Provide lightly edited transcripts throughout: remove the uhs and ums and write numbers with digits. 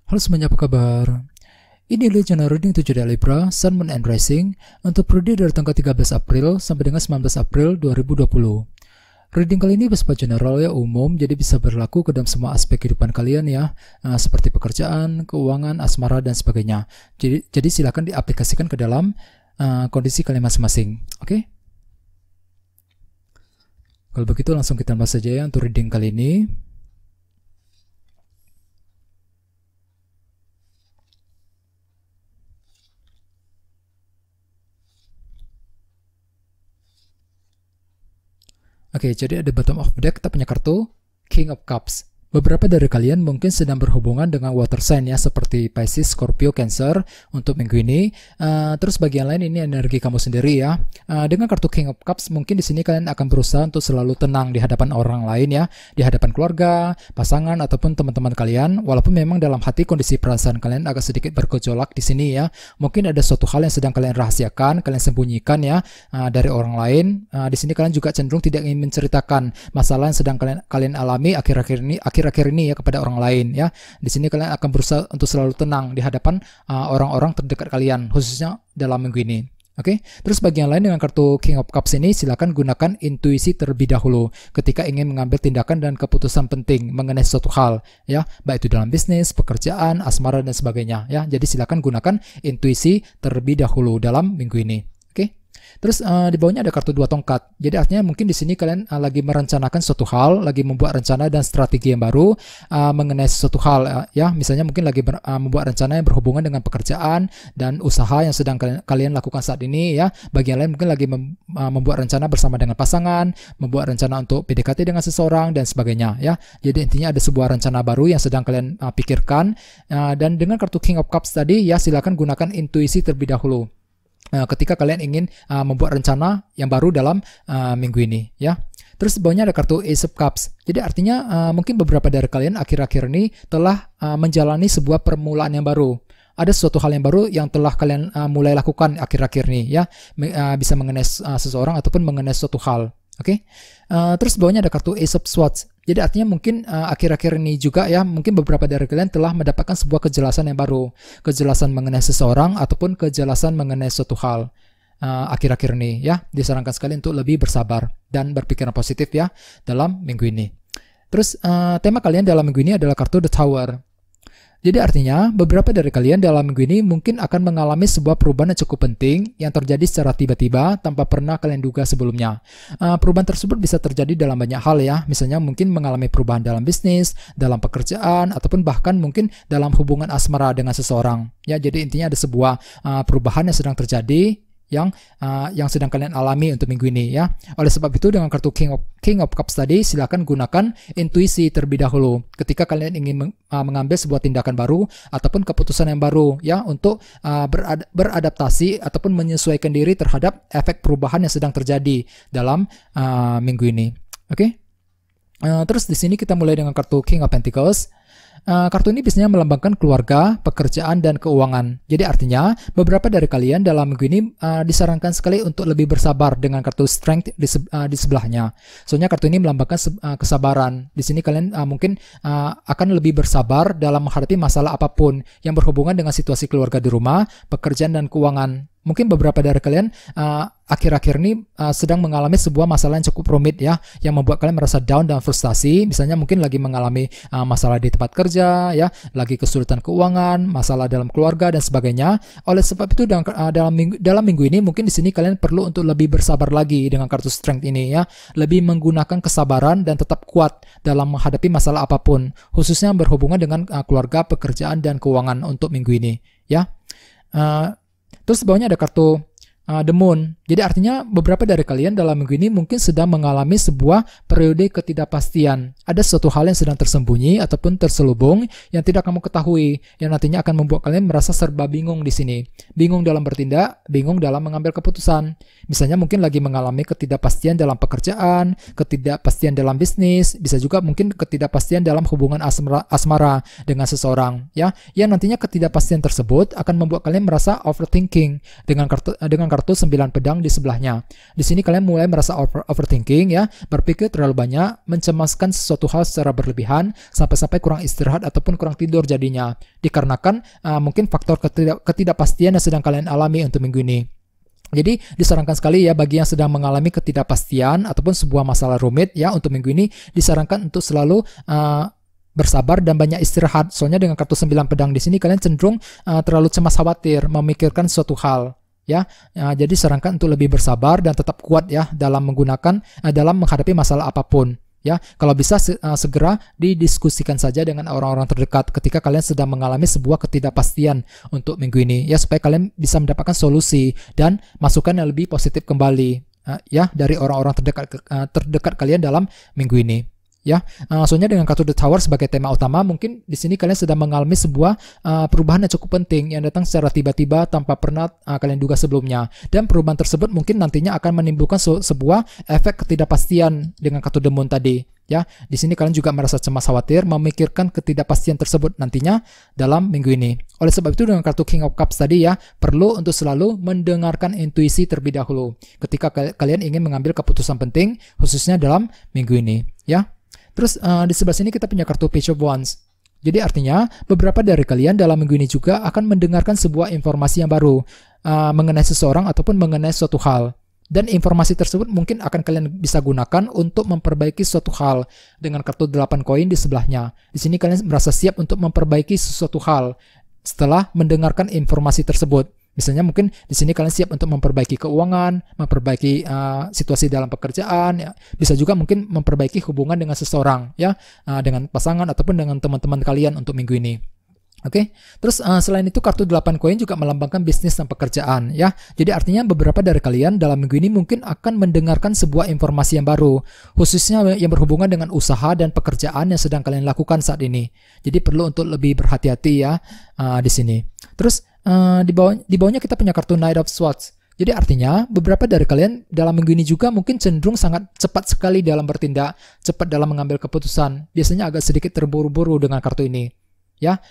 Halo semuanya, apa kabar? Ini adalah channel reading 7 dari Libra, Sun, Moon, and Rising untuk periode dari tanggal 13 April sampai dengan 19 April 2020. Reading kali ini bersifat general ya, umum, jadi bisa berlaku ke dalam semua aspek kehidupan kalian ya, seperti pekerjaan, keuangan, asmara, dan sebagainya. Jadi silakan diaplikasikan ke dalam kondisi kalian masing-masing. Oke? Kalau begitu langsung kita bahas saja ya untuk reading kali ini. Oke, jadi ada bottom of deck, kita punya kartu King of Cups. Beberapa dari kalian mungkin sedang berhubungan dengan water sign ya, seperti Pisces, Scorpio, Cancer untuk minggu ini. Terus bagian lain ini energi kamu sendiri ya. Dengan kartu King of Cups, mungkin di sini kalian akan berusaha untuk selalu tenang di hadapan orang lain ya, di hadapan keluarga, pasangan ataupun teman-teman kalian. Walaupun memang dalam hati kondisi perasaan kalian agak sedikit bergejolak di sini ya. Mungkin ada suatu hal yang sedang kalian rahasiakan, kalian sembunyikan ya dari orang lain. Di sini kalian juga cenderung tidak ingin menceritakan masalah yang sedang kalian alami akhir-akhir ini ya kepada orang lain ya. Di sini kalian akan berusaha untuk selalu tenang di hadapan orang-orang terdekat kalian, khususnya dalam minggu ini. Oke, terus bagian lain dengan kartu King of Cups ini, silakan gunakan intuisi terlebih dahulu ketika ingin mengambil tindakan dan keputusan penting mengenai suatu hal ya, baik itu dalam bisnis, pekerjaan, asmara, dan sebagainya ya. Jadi silakan gunakan intuisi terlebih dahulu dalam minggu ini. Terus di bawahnya ada kartu 2 tongkat. Jadi artinya mungkin di sini kalian lagi merencanakan suatu hal, lagi membuat rencana dan strategi yang baru mengenai suatu hal ya. Misalnya mungkin lagi membuat rencana yang berhubungan dengan pekerjaan dan usaha yang sedang kalian lakukan saat ini ya. Bagian lain mungkin lagi membuat rencana bersama dengan pasangan, membuat rencana untuk PDKT dengan seseorang dan sebagainya ya. Jadi intinya ada sebuah rencana baru yang sedang kalian pikirkan, dan dengan kartu King of Cups tadi ya, silakan gunakan intuisi terlebih dahulu ketika kalian ingin membuat rencana yang baru dalam minggu ini ya. Terus di bawahnya ada kartu Ace of Cups. Jadi artinya mungkin beberapa dari kalian akhir-akhir ini telah menjalani sebuah permulaan yang baru. Ada suatu hal yang baru yang telah kalian mulai lakukan akhir-akhir ini ya, bisa mengenai seseorang ataupun mengenai suatu hal. Oke. Terus di bawahnya ada kartu Ace of Swords. Jadi artinya mungkin akhir-akhir ini juga ya, mungkin beberapa dari kalian telah mendapatkan sebuah kejelasan yang baru, kejelasan mengenai seseorang ataupun kejelasan mengenai suatu hal akhir-akhir ini ya. Disarankan sekali untuk lebih bersabar dan berpikiran positif ya dalam minggu ini. Terus tema kalian dalam minggu ini adalah kartu The Tower. Jadi artinya beberapa dari kalian dalam minggu ini mungkin akan mengalami sebuah perubahan yang cukup penting yang terjadi secara tiba-tiba tanpa pernah kalian duga sebelumnya. Perubahan tersebut bisa terjadi dalam banyak hal ya, misalnya mungkin mengalami perubahan dalam bisnis, dalam pekerjaan, ataupun bahkan mungkin dalam hubungan asmara dengan seseorang. Ya, jadi intinya ada sebuah perubahan yang sedang terjadi yang sedang kalian alami untuk minggu ini ya. Oleh sebab itu dengan kartu King of Cups tadi, silakan gunakan intuisi terlebih dahulu ketika kalian ingin mengambil sebuah tindakan baru ataupun keputusan yang baru ya, untuk beradaptasi ataupun menyesuaikan diri terhadap efek perubahan yang sedang terjadi dalam minggu ini. Oke. Terus di sini kita mulai dengan kartu King of Pentacles. Kartu ini biasanya melambangkan keluarga, pekerjaan, dan keuangan. Jadi artinya beberapa dari kalian dalam minggu ini disarankan sekali untuk lebih bersabar dengan kartu Strength di sebelahnya. Soalnya kartu ini melambangkan kesabaran. Di sini kalian mungkin akan lebih bersabar dalam menghadapi masalah apapun yang berhubungan dengan situasi keluarga di rumah, pekerjaan, dan keuangan. Mungkin beberapa dari kalian akhir-akhir ini sedang mengalami sebuah masalah yang cukup rumit ya, yang membuat kalian merasa down dan frustasi. Misalnya mungkin lagi mengalami masalah di tempat kerja ya, lagi kesulitan keuangan, masalah dalam keluarga, dan sebagainya. Oleh sebab itu dalam minggu ini mungkin di sini kalian perlu untuk lebih bersabar lagi dengan kartu Strength ini ya, lebih menggunakan kesabaran dan tetap kuat dalam menghadapi masalah apapun, khususnya berhubungan dengan keluarga, pekerjaan, dan keuangan untuk minggu ini ya. Terus di bawahnya ada kartu The Moon. Jadi artinya beberapa dari kalian dalam minggu ini mungkin sedang mengalami sebuah periode ketidakpastian. Ada suatu hal yang sedang tersembunyi ataupun terselubung yang tidak kamu ketahui, yang nantinya akan membuat kalian merasa serba bingung di sini. Bingung dalam bertindak, bingung dalam mengambil keputusan. Misalnya mungkin lagi mengalami ketidakpastian dalam pekerjaan, ketidakpastian dalam bisnis, bisa juga mungkin ketidakpastian dalam hubungan asmara dengan seseorang ya. Yang nantinya ketidakpastian tersebut akan membuat kalian merasa overthinking dengan kartu kartu 9 pedang di sebelahnya. Di sini kalian mulai merasa overthinking ya, berpikir terlalu banyak, mencemaskan sesuatu hal secara berlebihan, sampai-sampai kurang istirahat ataupun kurang tidur jadinya. Dikarenakan mungkin faktor ketidakpastian yang sedang kalian alami untuk minggu ini. Jadi disarankan sekali ya bagi yang sedang mengalami ketidakpastian ataupun sebuah masalah rumit ya untuk minggu ini disarankan untuk selalu bersabar dan banyak istirahat. Soalnya dengan kartu 9 pedang di sini kalian cenderung terlalu cemas khawatir memikirkan suatu hal ya. Jadi disarankan untuk lebih bersabar dan tetap kuat ya dalam menghadapi masalah apapun. Ya, kalau bisa segera didiskusikan saja dengan orang-orang terdekat ketika kalian sedang mengalami sebuah ketidakpastian untuk minggu ini ya, supaya kalian bisa mendapatkan solusi dan masukan yang lebih positif kembali ya dari orang-orang terdekat kalian dalam minggu ini. Ya, soalnya dengan kartu The Tower sebagai tema utama, mungkin di sini kalian sedang mengalami sebuah perubahan yang cukup penting yang datang secara tiba-tiba tanpa pernah kalian duga sebelumnya. Dan perubahan tersebut mungkin nantinya akan menimbulkan sebuah efek ketidakpastian dengan kartu The Moon tadi. Ya, di sini kalian juga merasa cemas khawatir memikirkan ketidakpastian tersebut nantinya dalam minggu ini. Oleh sebab itu dengan kartu King of Cups tadi ya, perlu untuk selalu mendengarkan intuisi terlebih dahulu ketika kalian ingin mengambil keputusan penting, khususnya dalam minggu ini. Ya. Terus di sebelah sini kita punya kartu Page of Wands. Jadi artinya beberapa dari kalian dalam minggu ini juga akan mendengarkan sebuah informasi yang baru mengenai seseorang ataupun mengenai suatu hal. Dan informasi tersebut mungkin akan kalian bisa gunakan untuk memperbaiki suatu hal dengan kartu 8 koin di sebelahnya. Di sini kalian merasa siap untuk memperbaiki sesuatu hal setelah mendengarkan informasi tersebut. Misalnya mungkin di sini kalian siap untuk memperbaiki keuangan, memperbaiki situasi dalam pekerjaan, ya. Bisa juga mungkin memperbaiki hubungan dengan seseorang, ya, dengan pasangan ataupun dengan teman-teman kalian untuk minggu ini. Oke, terus selain itu kartu 8 koin juga melambangkan bisnis dan pekerjaan, ya. Jadi artinya beberapa dari kalian dalam minggu ini mungkin akan mendengarkan sebuah informasi yang baru, khususnya yang berhubungan dengan usaha dan pekerjaan yang sedang kalian lakukan saat ini. Jadi perlu untuk lebih berhati-hati ya di sini. Terus di bawahnya kita punya kartu Knight of Swords. Jadi artinya beberapa dari kalian dalam minggu ini juga mungkin cenderung sangat cepat sekali dalam bertindak, cepat dalam mengambil keputusan. Biasanya agak sedikit terburu-buru dengan kartu ini. Ya,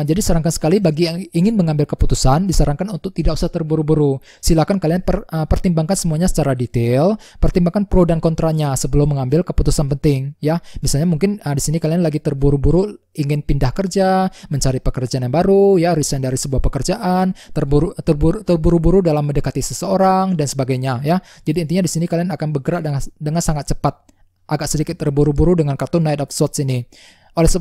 jadi sarankan sekali bagi yang ingin mengambil keputusan, disarankan untuk tidak usah terburu-buru. Silakan kalian pertimbangkan semuanya secara detail, pertimbangkan pro dan kontranya sebelum mengambil keputusan penting. Ya, misalnya mungkin di sini kalian lagi terburu-buru ingin pindah kerja, mencari pekerjaan yang baru, ya, resign dari sebuah pekerjaan, terburu-buru dalam mendekati seseorang dan sebagainya. Ya, jadi intinya di sini kalian akan bergerak dengan sangat cepat, agak sedikit terburu-buru dengan kartu Knight of Swords ini. Oleh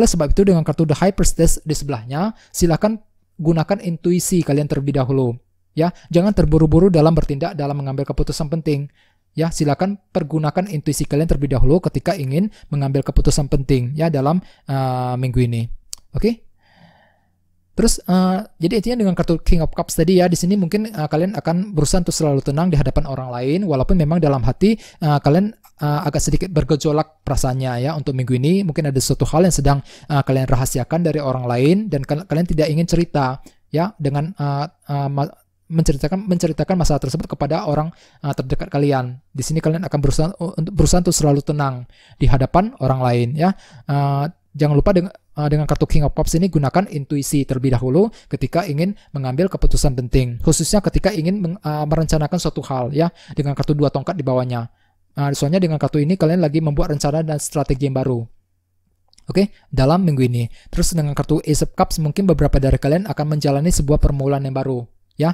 sebab itu dengan kartu The High Priestess di sebelahnya, silakan gunakan intuisi kalian terlebih dahulu. Ya, jangan terburu-buru dalam bertindak dalam mengambil keputusan penting. Ya, silakan pergunakan intuisi kalian terlebih dahulu ketika ingin mengambil keputusan penting ya dalam minggu ini. Oke? Terus jadi intinya dengan kartu King of Cups tadi ya, di sini mungkin kalian akan berusaha untuk selalu tenang di hadapan orang lain, walaupun memang dalam hati kalian agak sedikit bergejolak perasaannya ya untuk minggu ini. Mungkin ada suatu hal yang sedang kalian rahasiakan dari orang lain dan kalian tidak ingin cerita ya dengan menceritakan masalah tersebut kepada orang terdekat kalian. Di sini kalian akan berusaha untuk selalu tenang di hadapan orang lain ya. Jangan lupa dengan kartu King of Cups ini gunakan intuisi terlebih dahulu ketika ingin mengambil keputusan penting, khususnya ketika ingin merencanakan suatu hal ya, dengan kartu 2 tongkat di bawahnya. Soalnya dengan kartu ini kalian lagi membuat rencana dan strategi yang baru. Oke, dalam minggu ini. Terus dengan kartu Ace of Cups mungkin beberapa dari kalian akan menjalani sebuah permulaan yang baru. Ya,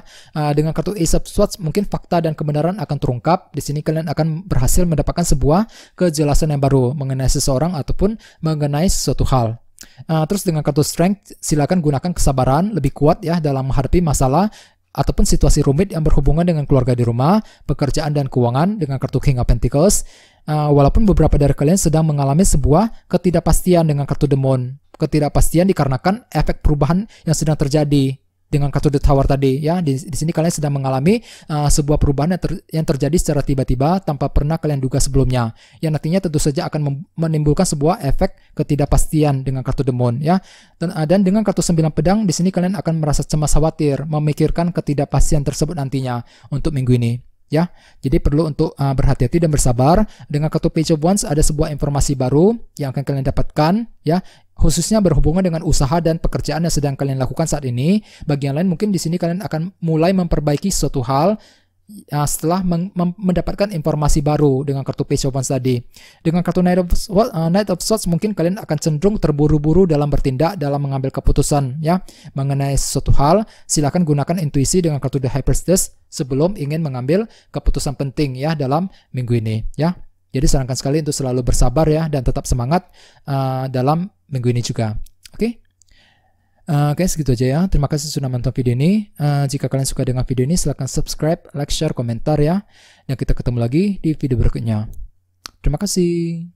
dengan kartu Ace of Swords mungkin fakta dan kebenaran akan terungkap. Di sini kalian akan berhasil mendapatkan sebuah kejelasan yang baru mengenai seseorang ataupun mengenai sesuatu hal. Terus dengan kartu Strength silakan gunakan kesabaran lebih kuat ya dalam menghadapi masalah ataupun situasi rumit yang berhubungan dengan keluarga di rumah, pekerjaan dan keuangan dengan kartu King of Pentacles. Walaupun beberapa dari kalian sedang mengalami sebuah ketidakpastian dengan kartu The Moon. Ketidakpastian dikarenakan efek perubahan yang sedang terjadi dengan kartu The Tower tadi ya. Di sini kalian sedang mengalami sebuah perubahan yang terjadi secara tiba-tiba tanpa pernah kalian duga sebelumnya. Yang nantinya tentu saja akan menimbulkan sebuah efek ketidakpastian dengan kartu The Moon ya. Dan dengan kartu 9 pedang di sini kalian akan merasa cemas khawatir memikirkan ketidakpastian tersebut nantinya untuk minggu ini. Ya, jadi perlu untuk berhati-hati dan bersabar. Dengan kartu Page of Wands ada sebuah informasi baru yang akan kalian dapatkan ya. khususnya berhubungan dengan usaha dan pekerjaan yang sedang kalian lakukan saat ini. Bagi yang lain mungkin di sini kalian akan mulai memperbaiki suatu hal setelah mendapatkan informasi baru dengan kartu Page of Wands tadi. Dengan kartu Knight of Swords mungkin kalian akan cenderung terburu-buru dalam bertindak, dalam mengambil keputusan ya mengenai sesuatu hal. Silakan gunakan intuisi dengan kartu The High Priestess sebelum ingin mengambil keputusan penting ya dalam minggu ini ya. Jadi sarankan sekali untuk selalu bersabar ya dan tetap semangat dalam minggu ini juga. Oke? Oke, segitu aja ya. Terima kasih sudah menonton video ini. Jika kalian suka dengan video ini, silahkan subscribe, like, share, komentar ya. Dan kita ketemu lagi di video berikutnya. Terima kasih.